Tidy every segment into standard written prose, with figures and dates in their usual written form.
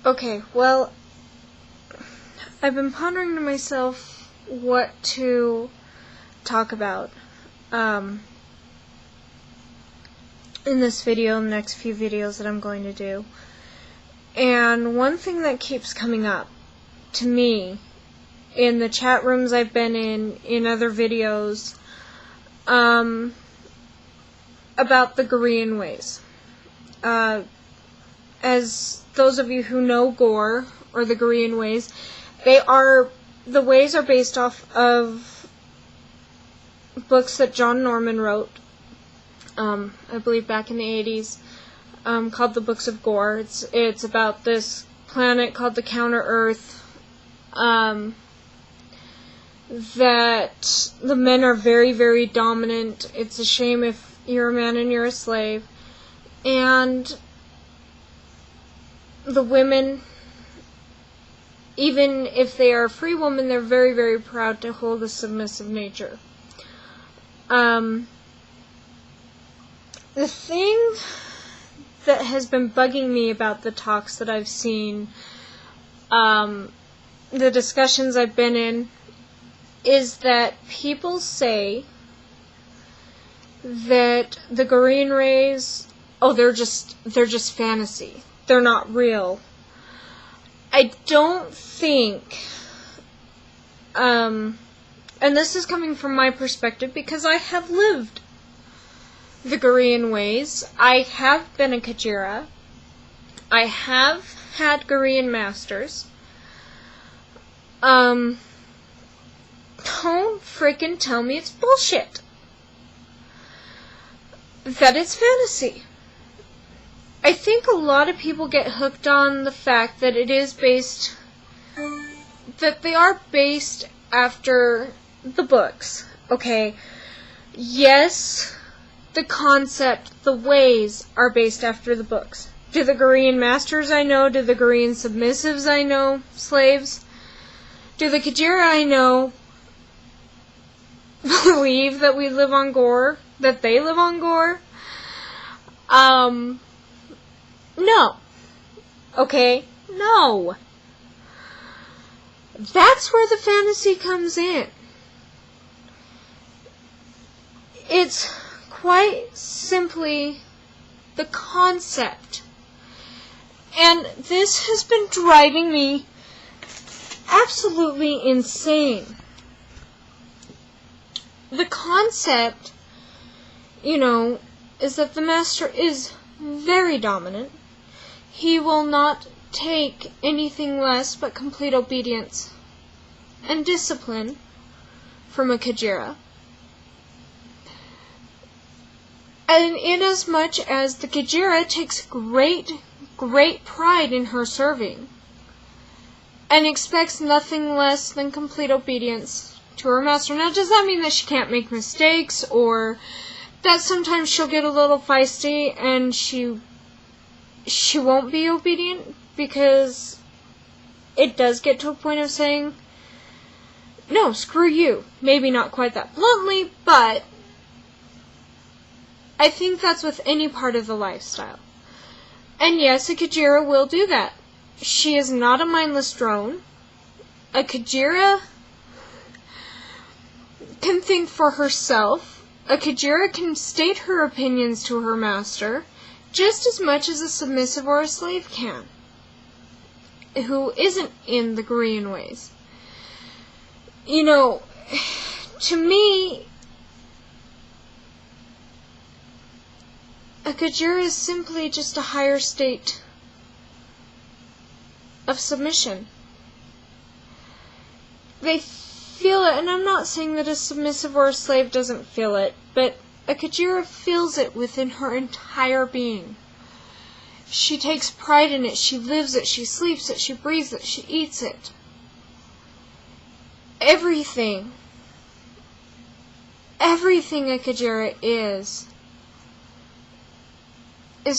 Okay, well, I've been pondering to myself what to talk about in this video and the next few videos that I'm going to do. And one thing that keeps coming up to me in the chat rooms I've been in other videos, about the Gorean ways. As those of you who know Gore, or the Gorean ways, the ways are based off of books that John Norman wrote, I believe back in the 80s, called the Books of Gore. It's about this planet called the Counter-Earth, that the men are very, very dominant. It's a shame if you're a man and you're a slave. And the women, even if they are a free woman, they're very, very proud to hold a submissive nature. The thing that has been bugging me about the talks that I've seen, the discussions I've been in, is that people say that the Gorean rays, they're just fantasy. They're not real. I don't think, and this is coming from my perspective because I have lived the Gorean ways. I have been a Kajira. I have had Gorean masters. Don't freaking tell me it's bullshit. That it's fantasy. I think a lot of people get hooked on the fact that that they are based after the books. Okay, yes, the concept, the ways are based after the books. Do the Gorean masters I know, do the Gorean submissives I know, slaves, do the Kajira I know believe that we live on Gore, that they live on Gore? No. Okay? No. That's where the fantasy comes in. It's quite simply the concept. And this has been driving me absolutely insane. The concept, is that the master is very dominant. He will not take anything less but complete obedience and discipline from a Kajira. And inasmuch as the Kajira takes great, great pride in her serving and expects nothing less than complete obedience to her master. Now, does that mean that she can't make mistakes, or that sometimes she'll get a little feisty and she won't be obedient? Because it does get to a point of saying, no, screw you. Maybe not quite that bluntly, but I think that's with any part of the lifestyle. And yes, a Kajira will do that. She is not a mindless drone. A Kajira can think for herself. A Kajira can state her opinions to her master just as much as a submissive or a slave can, who isn't in the Gorean ways. To me, a Kajira is simply just a higher state of submission. They feel it, and I'm not saying that a submissive or a slave doesn't feel it, but a Kajira feels it within her entire being. She takes pride in it, she lives it, she sleeps it, she breathes it, she eats it. Everything a Kajira is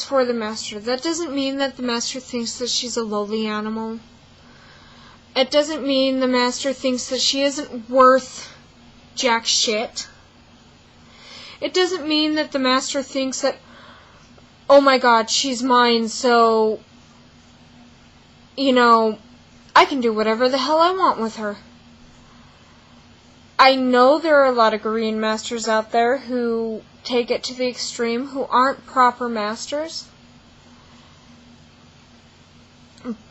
for the master. That doesn't mean that the master thinks that she's a lowly animal. It doesn't mean the master thinks that she isn't worth jack shit. It doesn't mean that the master thinks that, oh my god, she's mine, so I can do whatever the hell I want with her. I know there are a lot of Gorean masters out there who take it to the extreme, who aren't proper masters.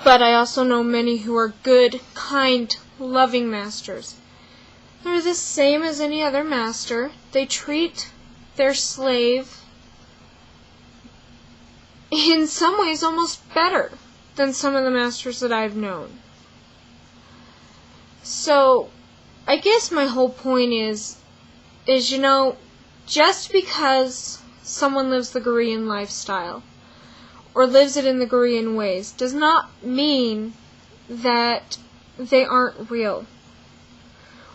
But I also know many who are good, kind, loving masters. They're the same as any other master. They treat their slave in some ways almost better than some of the masters that I've known. So, I guess my whole point is, just because someone lives the Gorean lifestyle, or lives it in the Gorean ways, does not mean that they aren't real.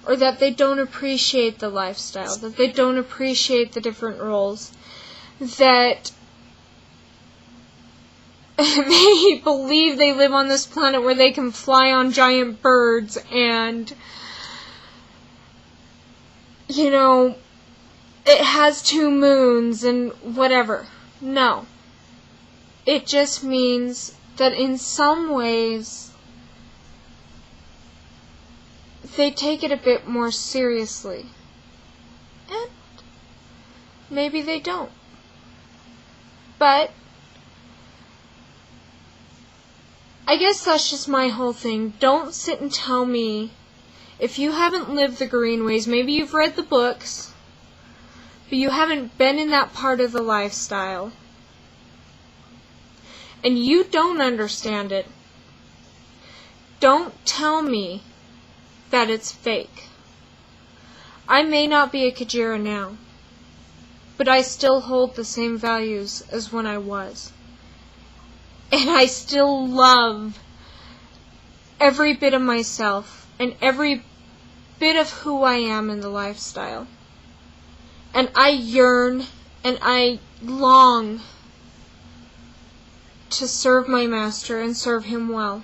Or that they don't appreciate the lifestyle, that they don't appreciate the different roles, that they believe they live on this planet where they can fly on giant birds and, it has 2 moons and whatever. No. It just means that in some ways they take it a bit more seriously. And maybe they don't. But I guess that's just my whole thing. Don't sit and tell me, if you haven't lived the Gorean ways, maybe you've read the books, but you haven't been in that part of the lifestyle, and you don't understand it, don't tell me that it's fake. I may not be a Kajira now, but I still hold the same values as when I was. And I still love every bit of myself and every bit of who I am in the lifestyle. And I yearn and I long to serve my master and serve him well.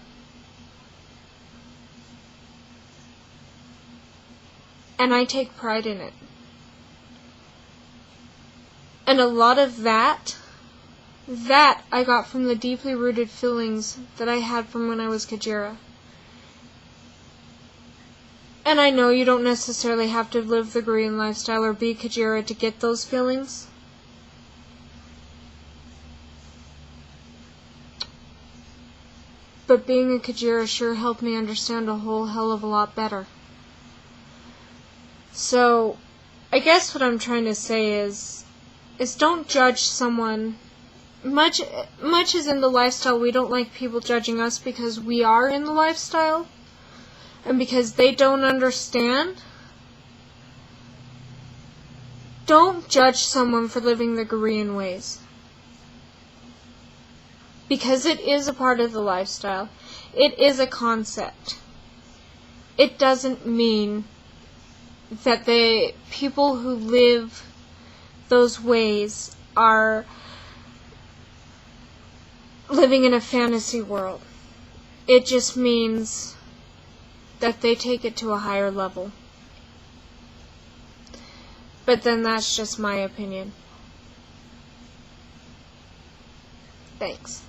And I take pride in it. And a lot of that I got from the deeply rooted feelings that I had from when I was Kajira. And I know you don't necessarily have to live the Gorean lifestyle or be Kajira to get those feelings. But being a Kajira sure helped me understand a whole hell of a lot better. So, I guess what I'm trying to say is don't judge someone. Much as in the lifestyle, we don't like people judging us because we are in the lifestyle and because they don't understand. Don't judge someone for living the Gorean ways. Because it is a part of the lifestyle. It is a concept. It doesn't mean that the people who live those ways are living in a fantasy world. It just means that they take it to a higher level. But then that's just my opinion. Thanks.